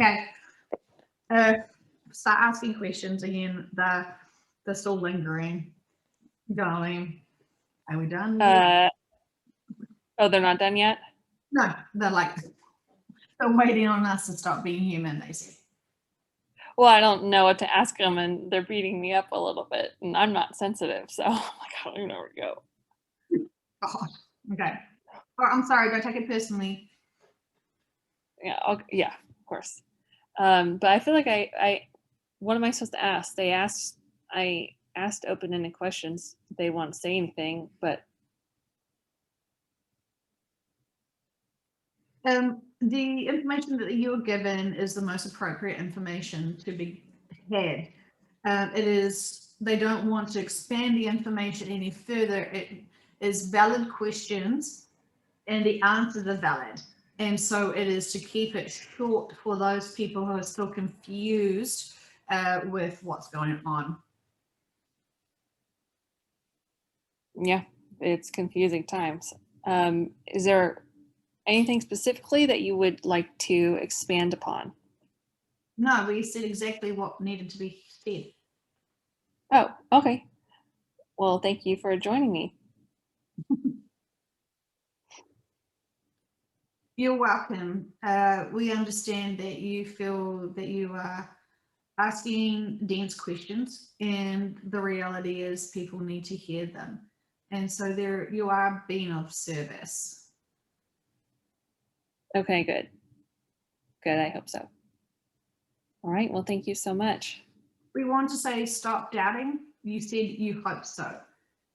Okay. Start asking questions again. They're still lingering. Going. Are we done? Oh, they're not done yet? No, they're like still waiting on us to stop being human, they said. Well, I don't know what to ask them, and they're beating me up a little bit, and I'm not sensitive, so I'm like, I don't even know where to go. Oh, okay. Oh, I'm sorry, don't take it personally. Yeah, yeah, of course. But I feel like what am I supposed to ask? I asked open-ended questions. They won't say anything, but The information that you were given is the most appropriate information to be had. It is, they don't want to expand the information any further. It is valid questions and the answers are valid. And so it is to keep it short for those people who are still confused with what's going on. yeah, it's confusing times. Is there anything specifically that you would like to expand upon? No, we said exactly what needed to be said. Oh, okay. Well, thank you for joining me. You're welcome. We understand that you feel that you are asking dense questions, and the reality is people need to hear them. And so there you are being of service. Okay, good. Good, I hope so. All right, well, thank you so much. We want to say stop doubting. You said you hope so.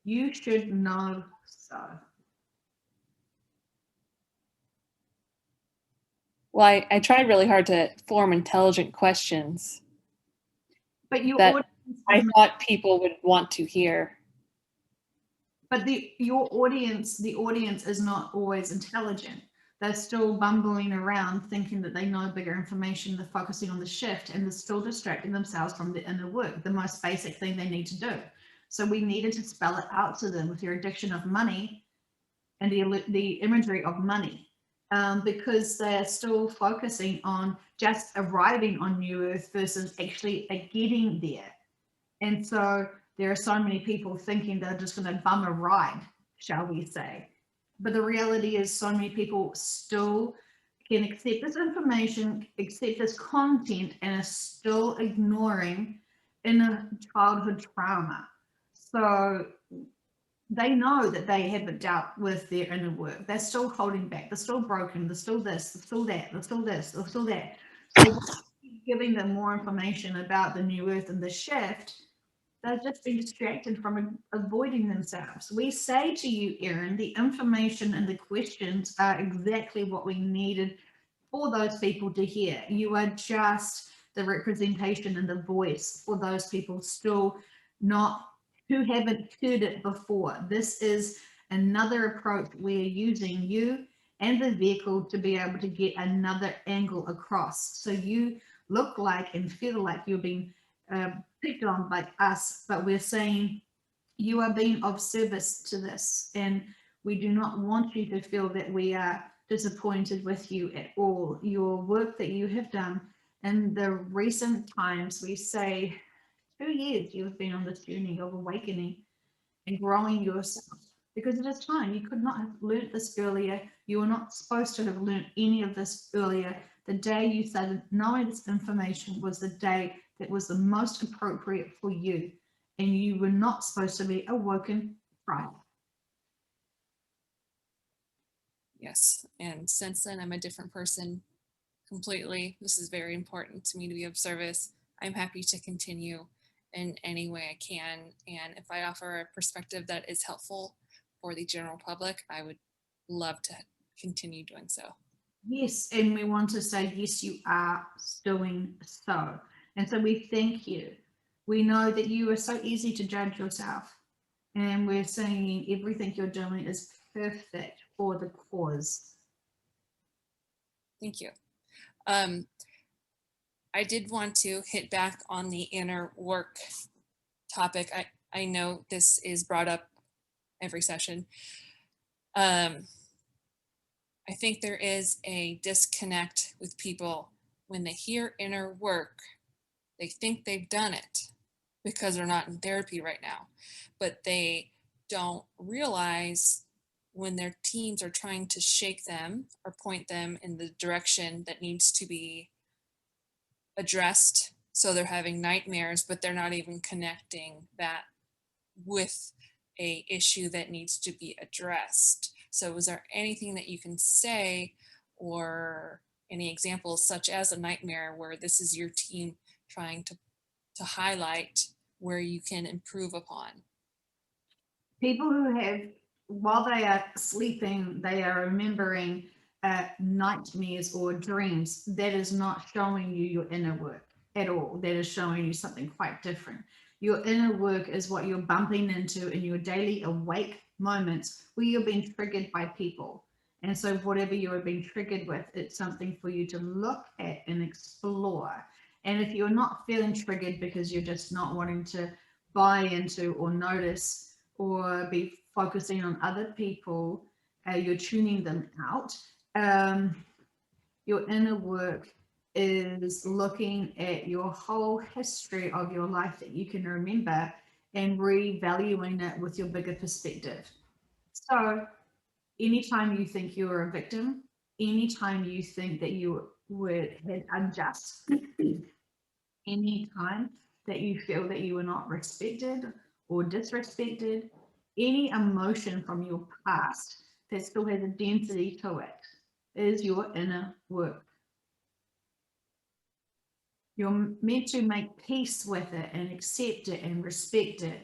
You should know so. Well, I tried really hard to form intelligent questions But your that I audience, thought people would want to hear. but your audience, the audience is not always intelligent. They're still bumbling around thinking that they know bigger information. They're focusing on the shift and they're still distracting themselves from the inner work, the most basic thing they need to do. So we needed to spell it out to them with your addiction of money and the imagery of money, because they're still focusing on just arriving on New Earth versus actually getting there. And so there are so many people thinking they're just going to bum a ride, shall we say. But the reality is so many people still can accept this information, accept this content, and are still ignoring inner childhood trauma. So they know that they haven't dealt with their inner work. They're still holding back. They're still broken. They're still this. They're still that. They're still this. They're still that. So giving them more information about the new earth and the shift, they've just been distracted from avoiding themselves. We say to you, Erin, the information and the questions are exactly what we needed for those people to hear. You are just the representation and the voice for those people still not who haven't heard it before. This is another approach. We're using you and the vehicle to be able to get another angle across. So you look like and feel like you're being picked on like us, but we're saying you are being of service to this, and we do not want you to feel that we are disappointed with you at all. Your work that you have done in the recent times, we say 2 years you have been on this journey of awakening and growing yourself, because it is time. You could not have learnt this earlier. You were not supposed to have learnt any of this earlier. The day you started knowing this information was the day that was the most appropriate for you, and you were not supposed to be awoken prior. Yes, and since then I'm a different person completely. This is very important to me to be of service. I'm happy to continue in any way I can, and if I offer a perspective that is helpful for the general public, I would love to continue doing so. Yes, and we want to say, yes, you are doing so. And so we thank you. We know that you are so easy to judge yourself. And we're saying everything you're doing is perfect for the cause. Thank you. I did want to hit back on the inner work topic. I know this is brought up every session. I think there is a disconnect with people when they hear inner work, they think they've done it because they're not in therapy right now, but they don't realize when their teams are trying to shake them or point them in the direction that needs to be addressed. So they're having nightmares, but they're not even connecting that with a issue that needs to be addressed. So is there anything that you can say or any examples such as a nightmare where this is your team trying to highlight where you can improve upon? People who have, while they are sleeping, they are remembering nightmares or dreams. That is not showing you your inner work at all. That is showing you something quite different. Your inner work is what you're bumping into in your daily awake moments where you're being triggered by people. And so whatever you are being triggered with, it's something for you to look at and explore. And if you're not feeling triggered because you're just not wanting to buy into or notice or be focusing on other people, you're tuning them out. Your inner work is looking at your whole history of your life that you can remember and revaluing it with your bigger perspective. So anytime you think you're a victim, anytime you think that you were unjust, anytime that you feel that you were not respected or disrespected, any emotion from your past that still has a density to it is your inner work. You're meant to make peace with it and accept it and respect it.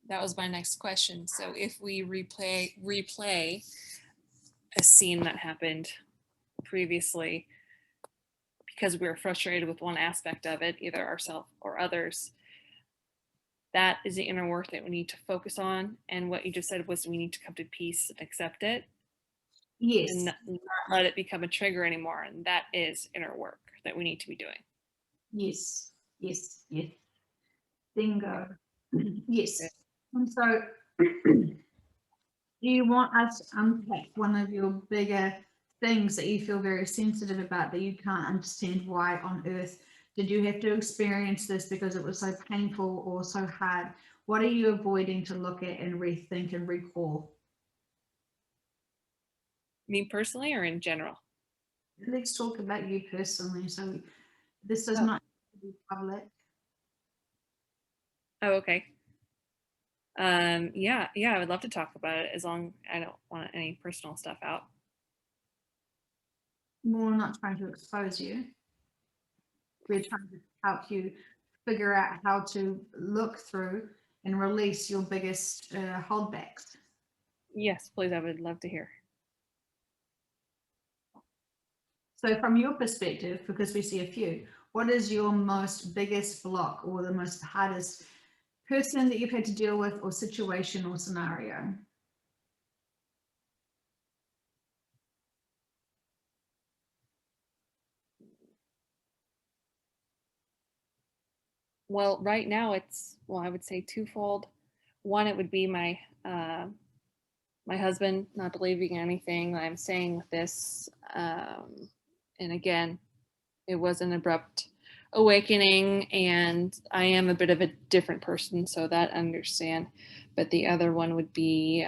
That was my next question. So if we replay a scene that happened previously because we were frustrated with one aspect of it, either ourselves or others, that is the inner work that we need to focus on. And what you just said was we need to come to peace and accept it. Yes. And not let it become a trigger anymore. And that is inner work that we need to be doing. Yes. Yes. Yes. Bingo. Yes. And so, do you want us to unpack one of your bigger things that you feel very sensitive about that you can't understand why on earth did you have to experience this because it was so painful or so hard? What are you avoiding to look at and rethink and recall? Me personally or in general? Let's talk about you personally. So this does Oh. not have to be public. Oh, okay. Yeah, I would love to talk about it as long I don't want any personal stuff out. We're not trying to expose you. We're trying to help you figure out how to look through and release your biggest holdbacks. Yes, please, I would love to hear. So from your perspective, because we see a few, what is your most biggest block or the most hardest person that you've had to deal with or situation or scenario? Well, right now it's, well, I would say twofold. One, it would be my my husband not believing anything that I'm saying with this. And again, it was an abrupt awakening, and I am a bit of a different person, so that I understand. But the other one would be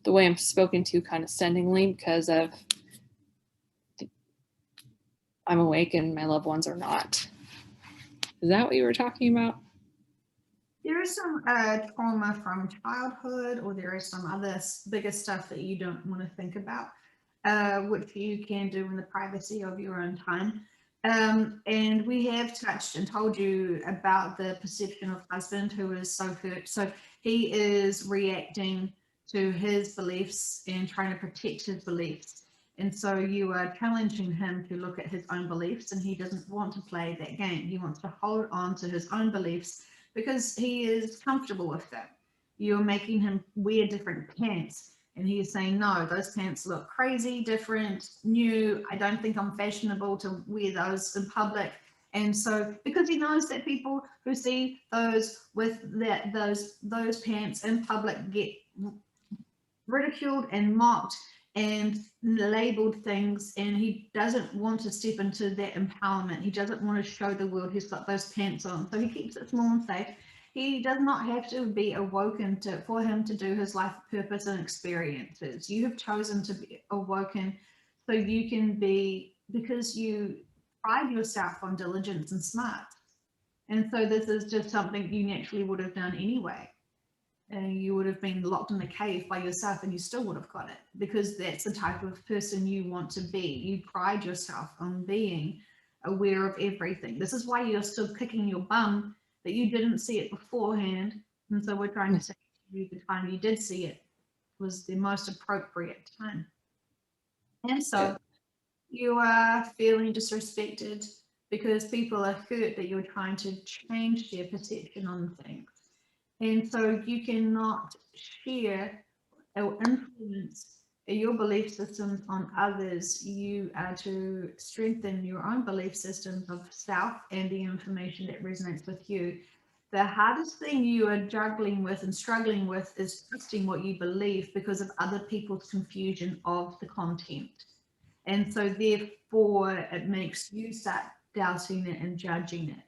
the way I'm spoken to condescendingly because of I'm awake and my loved ones are not. Is that what you were talking about? There is some trauma from childhood, or there is some other bigger stuff that you don't want to think about, which you can do in the privacy of your own time. And we have touched and told you about the perception of husband who is so hurt. So he is reacting to his beliefs and trying to protect his beliefs. And so you are challenging him to look at his own beliefs, and he doesn't want to play that game. He wants to hold on to his own beliefs because he is comfortable with them. You're making him wear different pants, and he is saying, no, those pants look crazy, different, new. I don't think I'm fashionable to wear those in public. And so, because he knows that people who see those with those pants in public get ridiculed and mocked and labeled things, and he doesn't want to step into that empowerment. He doesn't want to show the world he's got those pants on, so he keeps it small and safe. He does not have to be awoken for him to do his life purpose and experiences. You have chosen to be awoken so you can be, because you pride yourself on diligence and smart. And so this is just something you naturally would have done anyway. And you would have been locked in a cave by yourself and you still would have got it, because that's the type of person you want to be. You pride yourself on being aware of everything. This is why you're still kicking your bum, that you didn't see it beforehand. And so we're trying to say to you, the time you did see it was the most appropriate time. And so you are feeling disrespected because people are hurt that you're trying to change their perception on things. And so you cannot share or influence your belief systems on others. You are to strengthen your own belief systems of self and the information that resonates with you. The hardest thing you are juggling with and struggling with is trusting what you believe because of other people's confusion of the content. And so therefore it makes you start doubting it and judging it.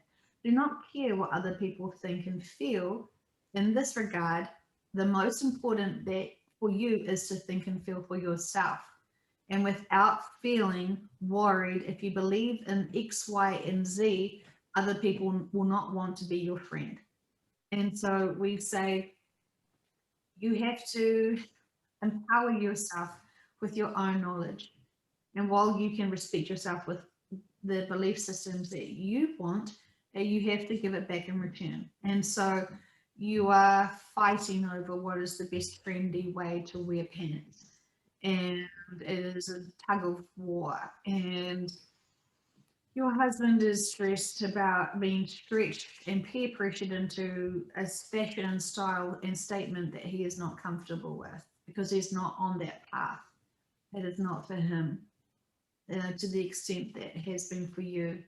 Do not care what other people think and feel. In this regard, the most important that for you is to think and feel for yourself. And without feeling worried, if you believe in X, Y, and Z, other people will not want to be your friend. And so we say you have to empower yourself with your own knowledge. And while you can respect yourself with the belief systems that you want, you have to give it back in return. And so you are fighting over what is the best trendy way to wear pants. And it is a tug of war. And your husband is stressed about being stretched and peer pressured into a fashion and style and statement that he is not comfortable with because he's not on that path. It is not for him to the extent that it has been for you.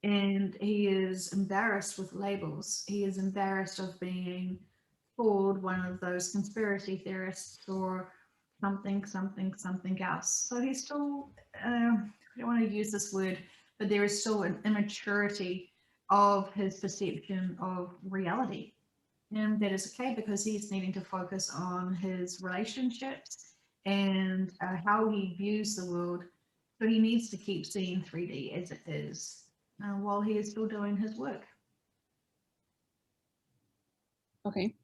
And he is embarrassed with labels. He is embarrassed of being called one of those conspiracy theorists or something else. So he's still, I don't want to use this word, but there is still an immaturity of his perception of reality. And that is okay because he's needing to focus on his relationships and how he views the world. So he needs to keep seeing 3D as it is while he is still doing his work. Okay.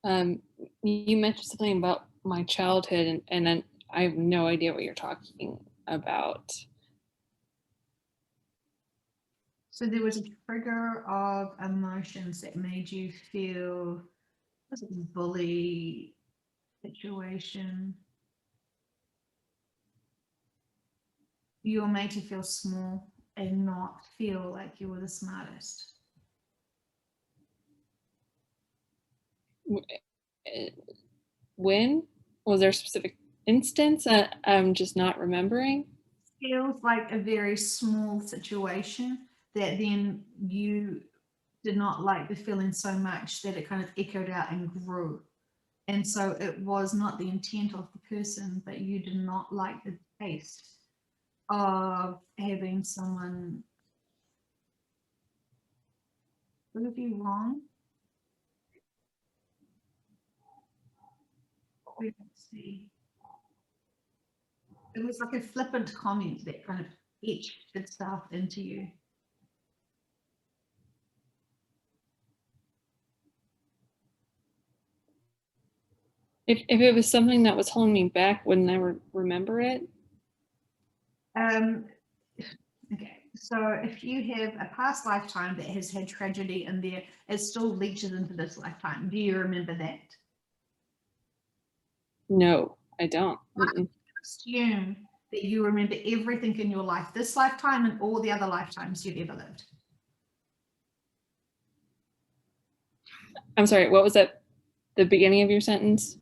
You mentioned something about my childhood, and then I have no idea what you're talking about. So there was a trigger of emotions that made you feel, was it a bully situation? You were made to feel small and not feel like you were the smartest. When? Was there a specific instance? I'm just not remembering. Feels like a very small situation that then you did not like the feeling so much that it kind of echoed out and grew. And so it was not the intent of the person, but you did not like the taste of having someone prove you wrong. Let's see. It was like a flippant comment that kind of etched itself into you. If it was something that was holding me back, wouldn't I remember it? Okay, so if you have a past lifetime that has had tragedy in there, it still leaches into this lifetime. Do you remember that? No, I don't. Assume that you remember everything in your life, this lifetime and all the other lifetimes you've ever lived. I'm sorry, what was that? The beginning of your sentence?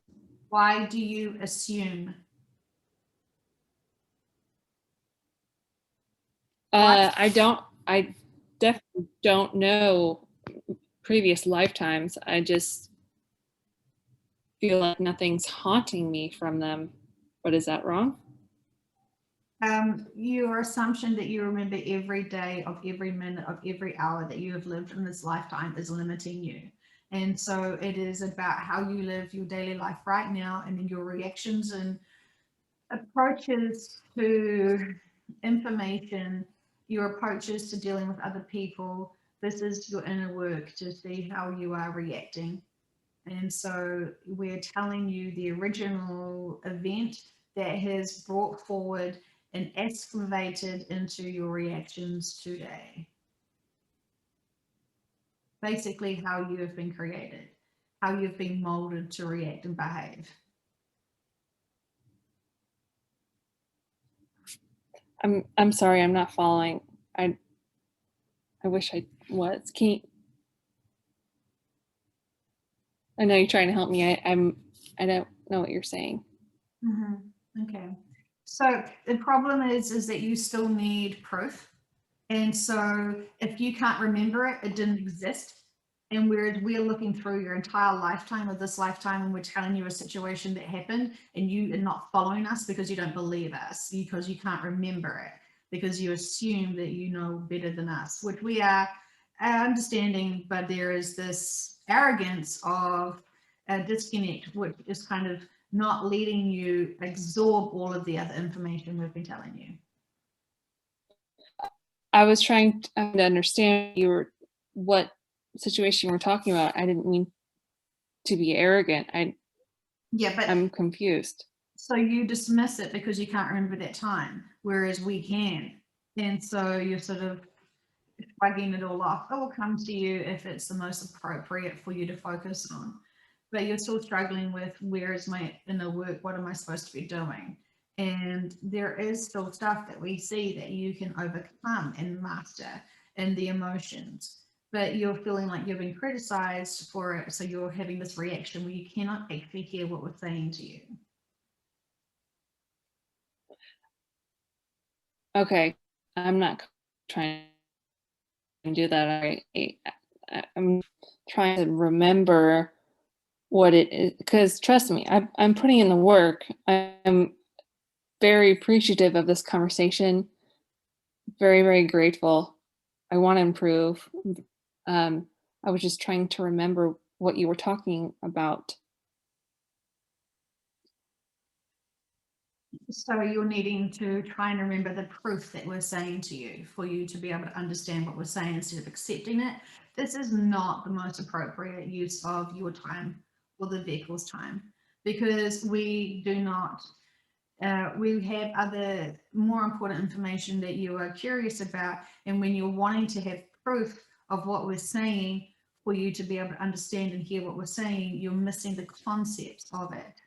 Why do you assume? I definitely don't know previous lifetimes. I just feel like nothing's haunting me from them, but is that wrong? Your assumption that you remember every day of every minute of every hour that you have lived in this lifetime is limiting you. And so it is about how you live your daily life right now, and then your reactions and approaches to information, your approaches to dealing with other people. This is your inner work to see how you are reacting. And so we're telling you the original event that has brought forward and excavated into your reactions today. Basically, how you have been created, how you've been molded to react and behave. I'm sorry, I'm not following. I wish I was. Can you, I know you're trying to help me. I don't know what you're saying. Okay. So the problem is that you still need proof. And so if you can't remember it, it didn't exist. And we're looking through your entire lifetime of this lifetime, and we're telling you a situation that happened, and you are not following us because you don't believe us, because you can't remember it, because you assume that you know better than us, which we are understanding, but there is this arrogance of a disconnect, which is kind of not letting you absorb all of the other information we've been telling you. I was trying to understand what situation you were talking about. I didn't mean to be arrogant. Yeah, but I'm confused. so you dismiss it because you can't remember that time, whereas we can. And so you're sort of shrugging it all off. It will come to you if it's the most appropriate for you to focus on. But you're still struggling with, where is my inner work? What am I supposed to be doing? And there is still stuff that we see that you can overcome and master in the emotions. But you're feeling like you're being criticized for it. So you're having this reaction where you cannot actually hear what we're saying to you. Okay, I'm not trying to do that. I'm trying to remember what it is, because trust me, I'm putting in the work. I'm very appreciative of this conversation. Very, very grateful. I want to improve. I was just trying to remember what you were talking about. So you're needing to try and remember the proof that we're saying to you for you to be able to understand what we're saying instead of accepting it. This is not the most appropriate use of your time or the vehicle's time, because we do not, we have other more important information that you are curious about. And when you're wanting to have proof of what we're saying for you to be able to understand and hear what we're saying, you're missing the concepts of it.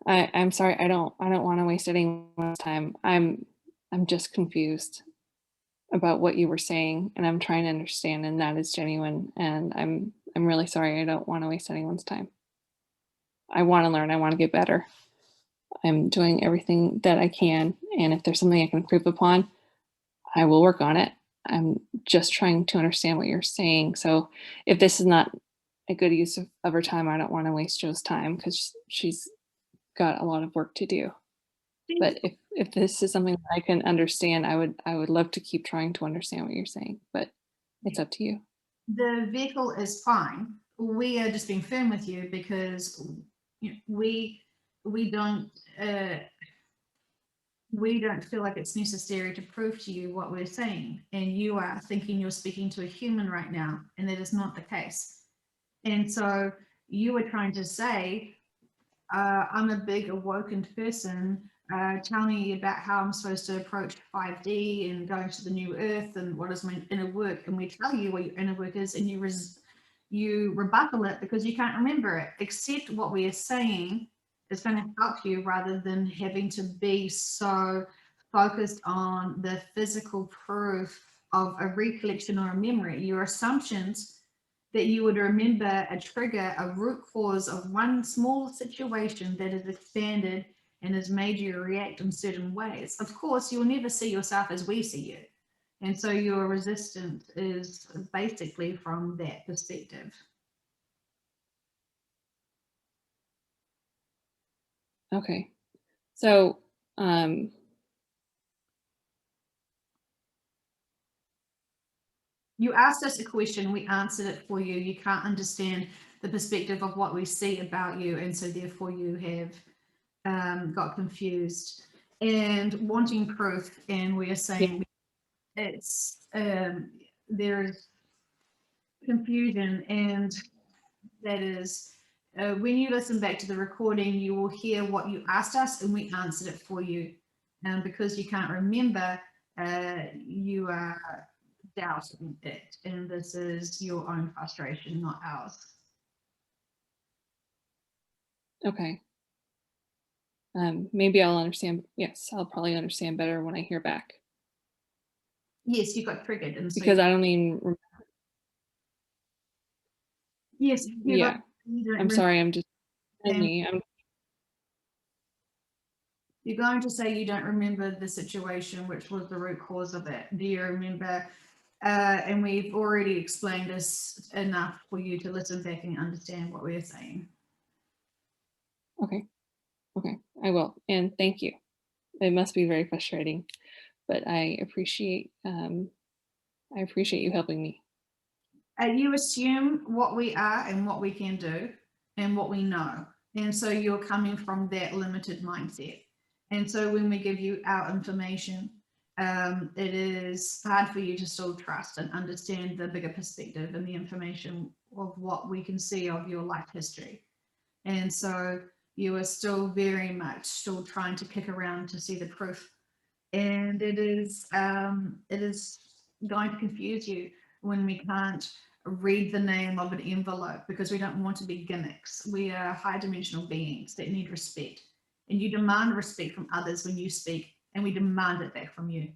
I'm sorry. I don't want to waste anyone's time. I'm just confused about what you were saying, and I'm trying to understand, and that is genuine. And I'm really sorry. I don't want to waste anyone's time. I want to learn. I want to get better. I'm doing everything that I can, and if there's something I can improve upon, I will work on it. I'm just trying to understand what you're saying. So if this is not a good use of her time, I don't want to waste Joe's time, because she's got a lot of work to do. But if this is something that I can understand, I would love to keep trying to understand what you're saying, but it's up to you. The vehicle is fine. We are just being firm with you because we don't feel like it's necessary to prove to you what we're saying, and you are thinking you're speaking to a human right now, and that is not the case. And so you were trying to say, I'm a big awoken person. Tell me about how I'm supposed to approach 5D and going to the new earth, and what is my inner work. And we tell you what your inner work is, and you rebuttal it because you can't remember it. Accept what we are saying is going to help you, rather than having to be so focused on the physical proof of a recollection or a memory. Your assumptions that you would remember a trigger, a root cause of one small situation that has expanded and has made you react in certain ways. Of course, you'll never see yourself as we see you. And so your resistance is basically from that perspective. Okay. So, You asked us a question, we answered it for you. You can't understand the perspective of what we see about you, and so therefore you have got confused and wanting proof. And we are saying it's there's confusion, and that is when you listen back to the recording, you will hear what you asked us and we answered it for you. And because you can't remember, you are doubting it, and this is your own frustration, not ours. okay. Maybe I'll understand. Yes, I'll probably understand better when I hear back, Yes, you got triggered, and so because I don't even. yes, you Yeah, you don't I'm sorry. I'm just. And I'm you're going to say you don't remember the situation, which was the root cause of it. Do you remember? And we've already explained this enough for you to listen back and understand what we're saying. okay. Okay, I will. And thank you. It must be very frustrating, but I appreciate you helping me. You assume what we are and what we can do and what we know. And so you're coming from that limited mindset. And so when we give you our information, it is hard for you to still trust and understand the bigger perspective and the information of what we can see of your life history. And so you are still very much still trying to kick around to see the proof. And it is going to confuse you when we can't read the name of an envelope, because we don't want to be gimmicks. We are high dimensional beings that need respect, and you demand respect from others when you speak, and we demand it back from you.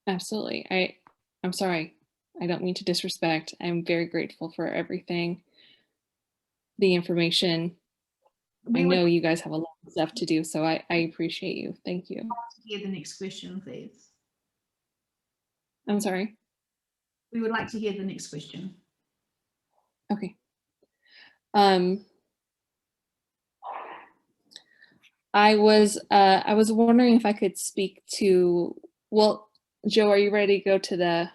Absolutely. I'm sorry. I don't mean to disrespect. I'm very grateful for everything. The information. I We would know you guys have a lot of stuff to do, so I appreciate you. Thank you. hear the next question, please. I'm sorry. We would like to hear the next question. Okay. I was wondering if I could speak to, well, Joe, are you ready to go to the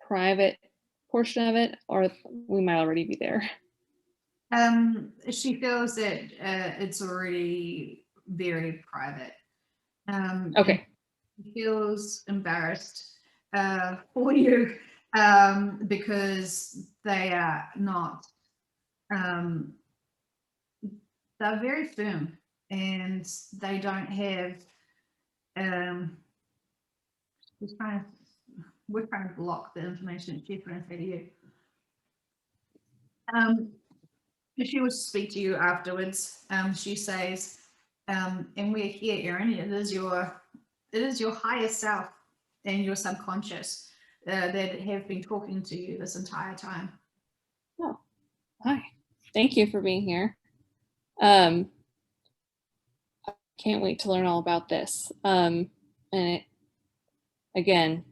private portion of it, or we might already be there? She feels that it's already very private. Okay. She feels embarrassed for you because they are not, they're very firm, and they don't have, we're trying to block the information that she's trying to say to you. If she was to speak to you afterwards, she says, and we're here, Erin, it is your higher self and your subconscious that have been talking to you this entire time. Oh, hi. Thank you for being here. Can't wait to learn all about this. And again,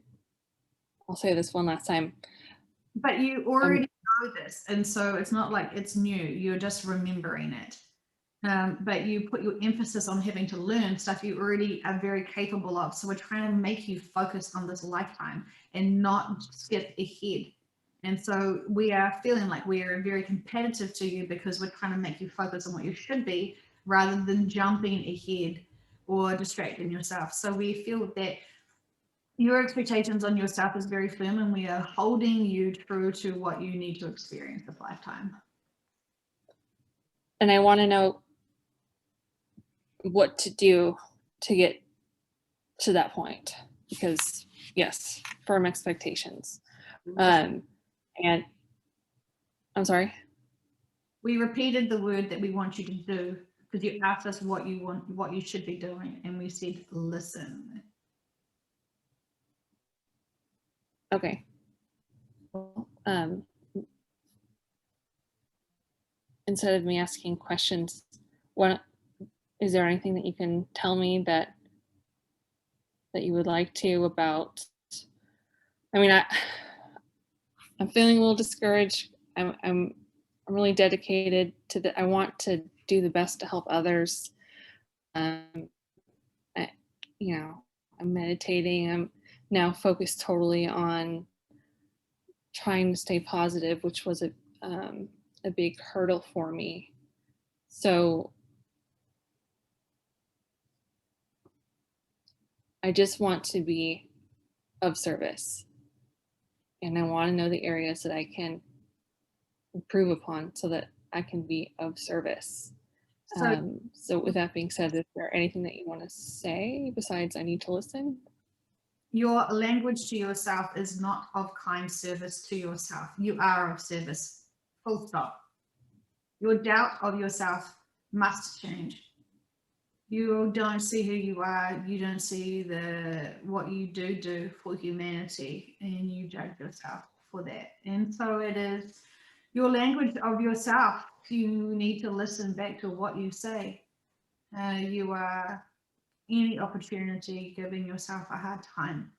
I'll say this one last time. But you already know this, and so it's not like it's new. You're just remembering it. But you put your emphasis on having to learn stuff you already are very capable of. So we're trying to make you focus on this lifetime and not skip ahead. And so we are feeling like we are very competitive to you because we're trying to make you focus on what you should be rather than jumping ahead or distracting yourself. So we feel that your expectations on yourself is very firm, and we are holding you true to what you need to experience this lifetime. And I want to know what to do to get to that point, because yes, firm expectations. And I'm sorry. We repeated the word that we want you to do because you asked us what you want, what you should be doing, and we said listen. Okay. Instead of me asking questions, what is there anything that you can tell me that you would like to about? I mean, I'm feeling a little discouraged. I'm really dedicated to I want to do the best to help others. I, I'm meditating. I'm now focused totally on trying to stay positive, which was a big hurdle for me. So I just want to be of service, and I want to know the areas that I can improve upon so that I can be of service. So with that being said, is there anything that you want to say besides I need to listen? Your language to yourself is not of kind service to yourself. You are of service. Full stop. Your doubt of yourself must change. You don't see who you are. You don't see what you do for humanity, and you judge yourself for that. And so it is your language of yourself. You need to listen back to what you say. You are any opportunity giving yourself a hard time.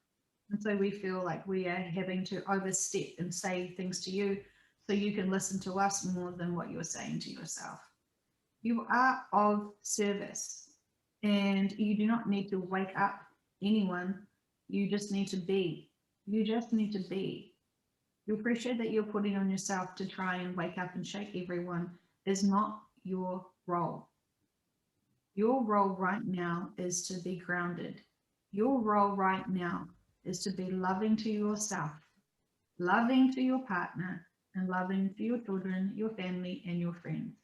And so we feel like we are having to overstep and say things to you so you can listen to us more than what you're saying to yourself. You are of service, and you do not need to wake up anyone. You just need to be. You just need to be. Your pressure that you're putting on yourself to try and wake up and shake everyone is not your role. Your role right now is to be grounded. Your role right now is to be loving to yourself, loving to your partner, and loving to your children, your family, and your friends.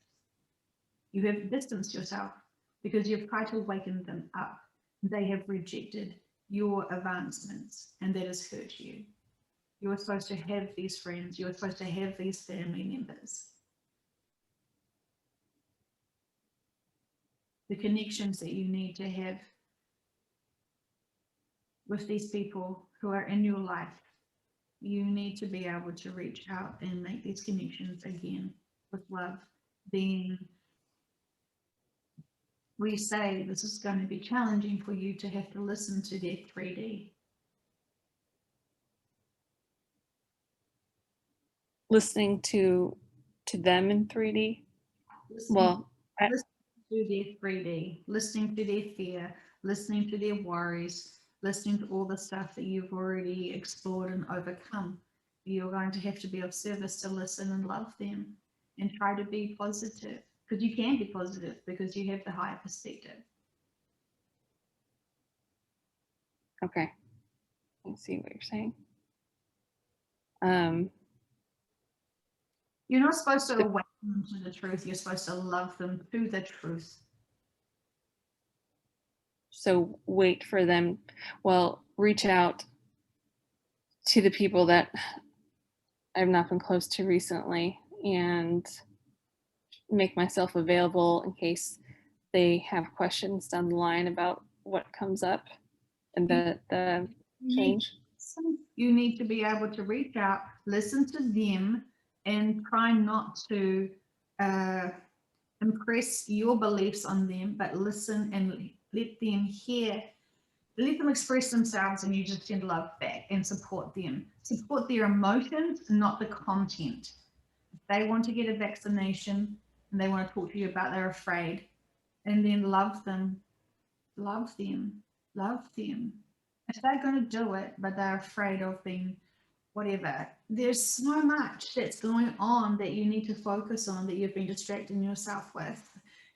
You have distanced yourself because you've tried to waken them up. They have rejected your advancements, and that has hurt you. You're supposed to have these friends. You're supposed to have these family members. The connections that you need to have with these people who are in your life. You need to be able to reach out and make these connections again with love. Being, we say this is going to be challenging for you to have to listen to their 3D. Listening to them in 3D. Listening to their 3D, listening to their fear, listening to their worries, listening to all the stuff that you've already explored and overcome. You're going to have to be of service to listen and love them and try to be positive, because you can be positive because you have the higher perspective. Okay, I see what you're saying. You're not supposed to awaken them to the truth. You're supposed to love them to the truth. So wait for them. Well, reach out to the people that I've not been close to recently and make myself available in case they have questions down the line about what comes up and the change. You need to be able to reach out, listen to them, and try not to impress your beliefs on them, but listen and let them hear, let them express themselves, and you just send love back and support them. Support their emotions, not the content. If they want to get a vaccination and they want to talk to you about they're afraid, and then love them, love them, love them. If they're going to do it, but they're afraid of being whatever, there's so much that's going on that you need to focus on that you've been distracting yourself with.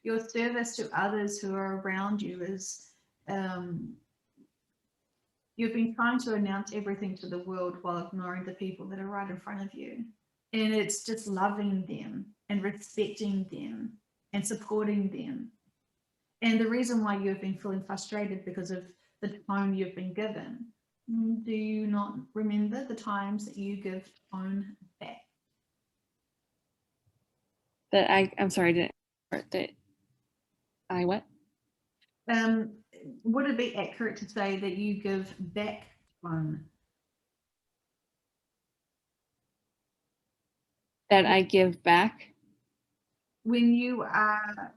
Your service to others who are around you is, you've been trying to announce everything to the world while ignoring the people that are right in front of you. And it's just loving them and respecting them and supporting them. And the reason why you've been feeling frustrated because of the tone you've been given. Do you not remember the times that you give tone back? That I'm sorry, that I what? Would it be accurate to say that you give back tone? That I give back? When you are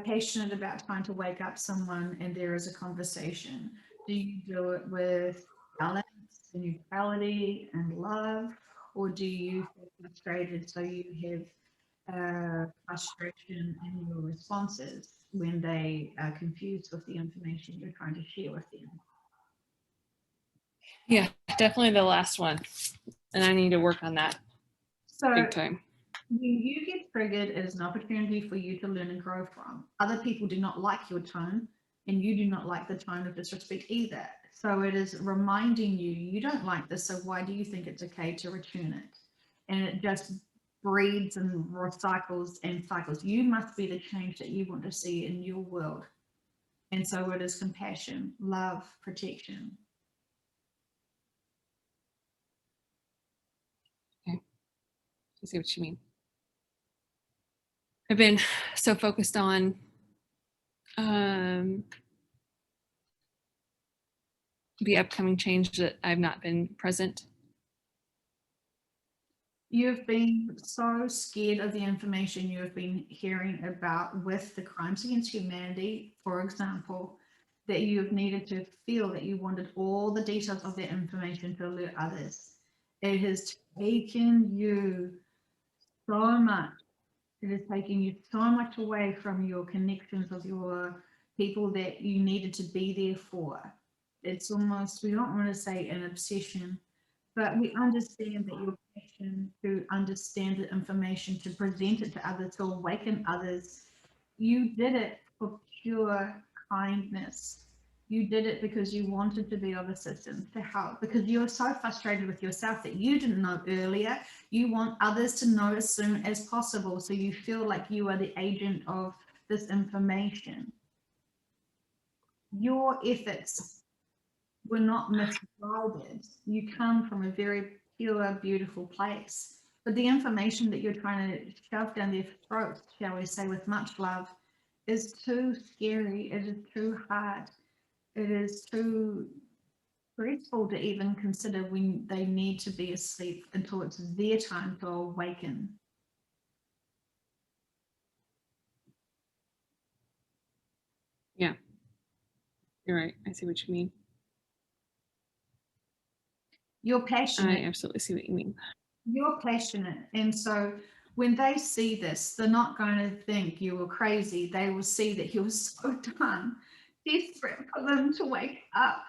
passionate about trying to wake up someone and there is a conversation, do you do it with balance and neutrality and love, or do you feel frustrated so you have frustration in your responses when they are confused with the information you're trying to share with them. Yeah, definitely the last one. And I need to work on that So big time. when you get triggered, it is an opportunity for you to learn and grow from. Other people do not like your tone, and you do not like the tone of disrespect either. So it is reminding you, you don't like this, so why do you think it's okay to return it? And it just breeds and recycles and cycles. You must be the change that you want to see in your world. And so it is compassion, love, protection. I see what you mean. I've been so focused on the upcoming change that I've not been present. You've been so scared of the information you have been hearing about with the crimes against humanity, for example, that you've needed to feel that you wanted all the details of that information to alert others. It has taken you so much. It has taken you so much away from your connections of your people that you needed to be there for. It's almost, we don't want to say an obsession, but we understand that your passion to understand the information, to present it to others, to awaken others, you did it for pure kindness. You did it because you wanted to be of assistance, to help, because you were so frustrated with yourself that you didn't know earlier. You want others to know as soon as possible. So you feel like you are the agent of this information. Your efforts were not misguided. You come from a very pure, beautiful place. But the information that you're trying to shove down their throats, shall we say, with much love, is too scary. It is too hard. It is too stressful to even consider when they need to be asleep until it's their time to awaken. Yeah, you're right. I see what you mean. You're passionate. I absolutely see what you mean. You're passionate. And so when they see this, they're not going to think you were crazy. They will see that you were so done, desperate for them to wake up,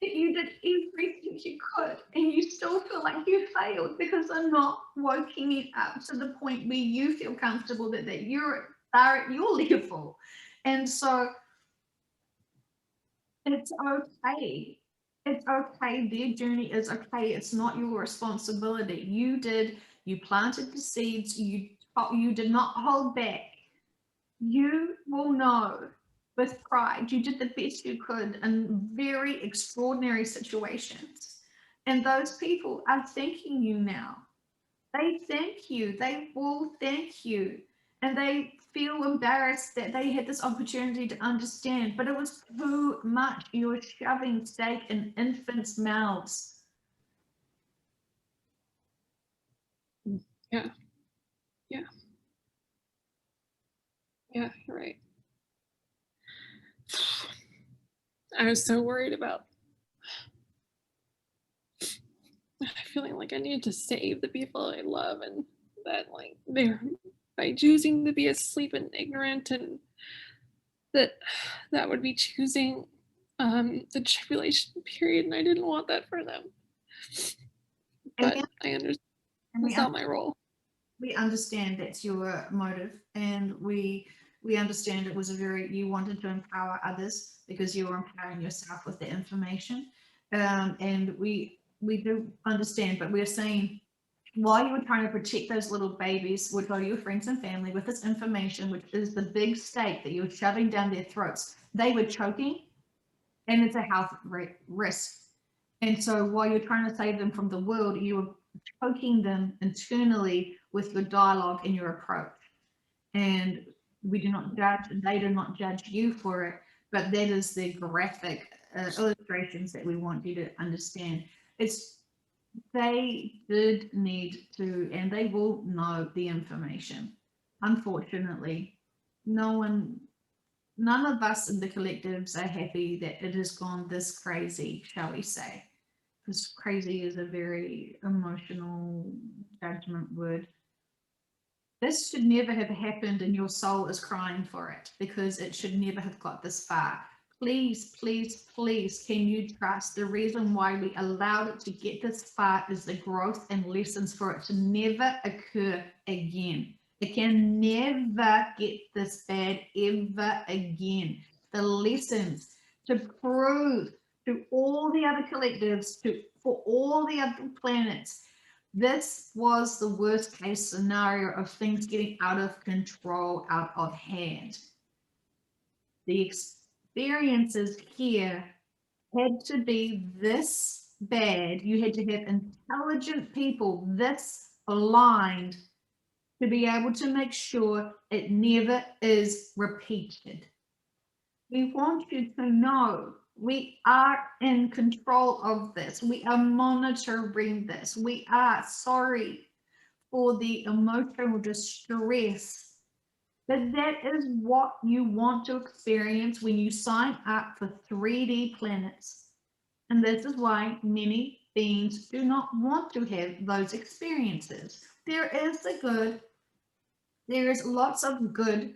that you did everything you could, and you still feel like you failed because they're not woking it up to the point where you feel comfortable that they're at your level. And so it's okay. It's okay. Their journey is okay. It's not your responsibility. You planted the seeds. You did not hold back. You will know with pride you did the best you could in very extraordinary situations. And those people are thanking you now. They thank you. They will thank you. And they feel embarrassed that they had this opportunity to understand, but it was too much. You were shoving steak in infants' mouths. Yeah. Yeah. Yeah, you're right. I was so worried about feeling like I needed to save the people I love, and that like they're by choosing to be asleep and ignorant, and that would be choosing the tribulation period, and I didn't want that for them. But I understand that's not my role. We understand that's your motive, and we understand it was you wanted to empower others because you were empowering yourself with the information, and we do understand, but we're saying while you were trying to protect those little babies, which are your friends and family, with this information, which is the big steak that you're shoving down their throats, they were choking, and it's a health risk. And so while you're trying to save them from the world, you were choking them internally with your dialogue and your approach. And we do not judge, and they do not judge you for it, but that is the graphic illustrations that we want you to understand. They did need to, and they will know the information. Unfortunately, none of us in the collectives are happy that it has gone this crazy, shall we say. Because crazy is a very emotional judgment word. This should never have happened and your soul is crying for it because it should never have got this far. Please, please, please, can you trust the reason why we allowed it to get this far is the growth and lessons for it to never occur again. It can never get this bad ever again. The lessons to prove to all the other collectives, for all the other planets, this was the worst case scenario of things getting out of control, out of hand. The experiences here had to be this bad. You had to have intelligent people this blind to be able to make sure it never is repeated. We want you to know we are in control of this. We are monitoring this. We are sorry for the emotional distress. But that is what you want to experience when you sign up for 3D planets. And this is why many beings do not want to have those experiences. There is the good. There is lots of good.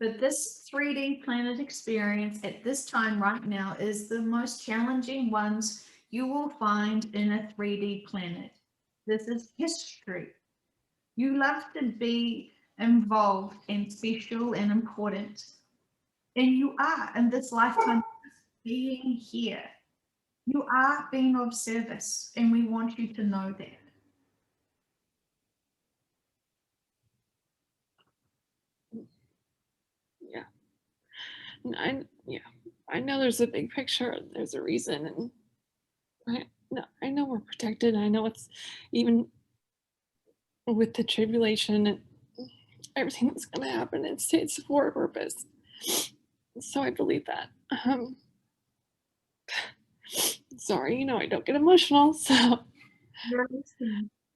But this 3D planet experience at this time right now is the most challenging ones you will find in a 3D planet. This is history. You love to be involved and special and important. And you are in this lifetime being here. You are being of service, and we want you to know that. Yeah. I know there's a big picture. There's a reason, and I know we're protected. I know it's even with the tribulation and everything that's going to happen. It's for a purpose. So I believe that. Sorry, I don't get emotional. So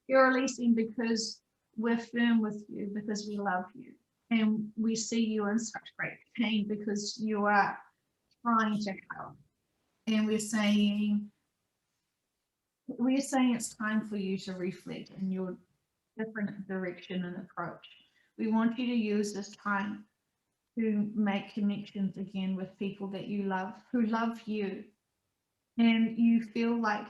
You're releasing because we're firm with you, because we love you, and we see you in such great pain because you are trying to help. And we're saying it's time for you to reflect in your different direction and approach. We want you to use this time to make connections again with people that you love, who love you, and you feel like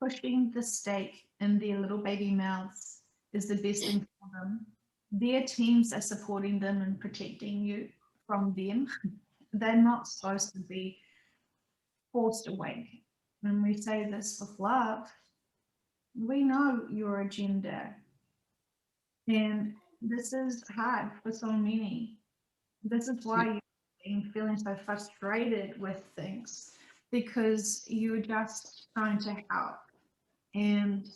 pushing the stake in their little baby mouths is the best thing for them. Their teams are supporting them and protecting you from them. They're not supposed to be forced away. When we say this with love, we know your agenda. And this is hard for so many. This is why you're feeling so frustrated with things, because you're just trying to help. And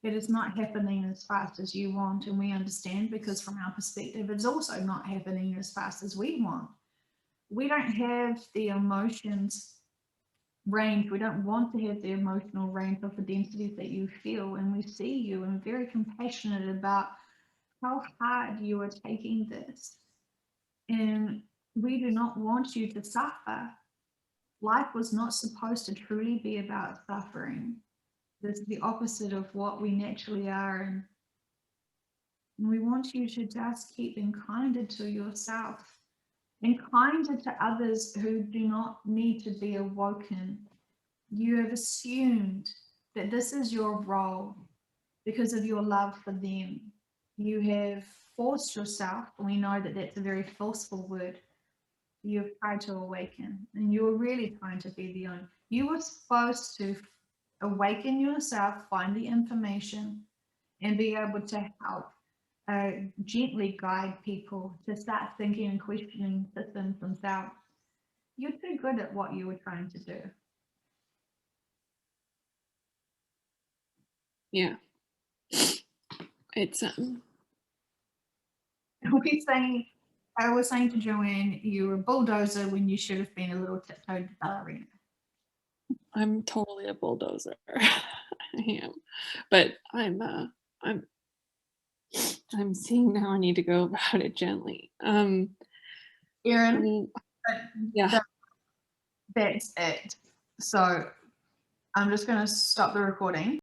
it is not happening as fast as you want. And we understand, because from our perspective, it's also not happening as fast as we want. We don't have the emotions range. We don't want to have the emotional range of the densities that you feel. And we see you and very compassionate about how hard you are taking this. And we do not want you to suffer. Life was not supposed to truly be about suffering. This is the opposite of what we naturally are. And we want you to just keep being kinder to yourself and kinder to others who do not need to be awoken. You have assumed that this is your role because of your love for them. You have forced yourself, and we know that that's a very forceful word. You have tried to awaken, and you were really trying to be the only. You were supposed to awaken yourself, find the information, and be able to help gently guide people to start thinking and questioning systems themselves. You're too good at what you were trying to do. yeah, it's I was saying to Joanne, you were a bulldozer when you should have been a little tiptoed ballerina. I'm totally a bulldozer. I am, but I'm seeing now I need to go about it gently. Erin, Yeah. that's it. So I'm just going to stop the recording.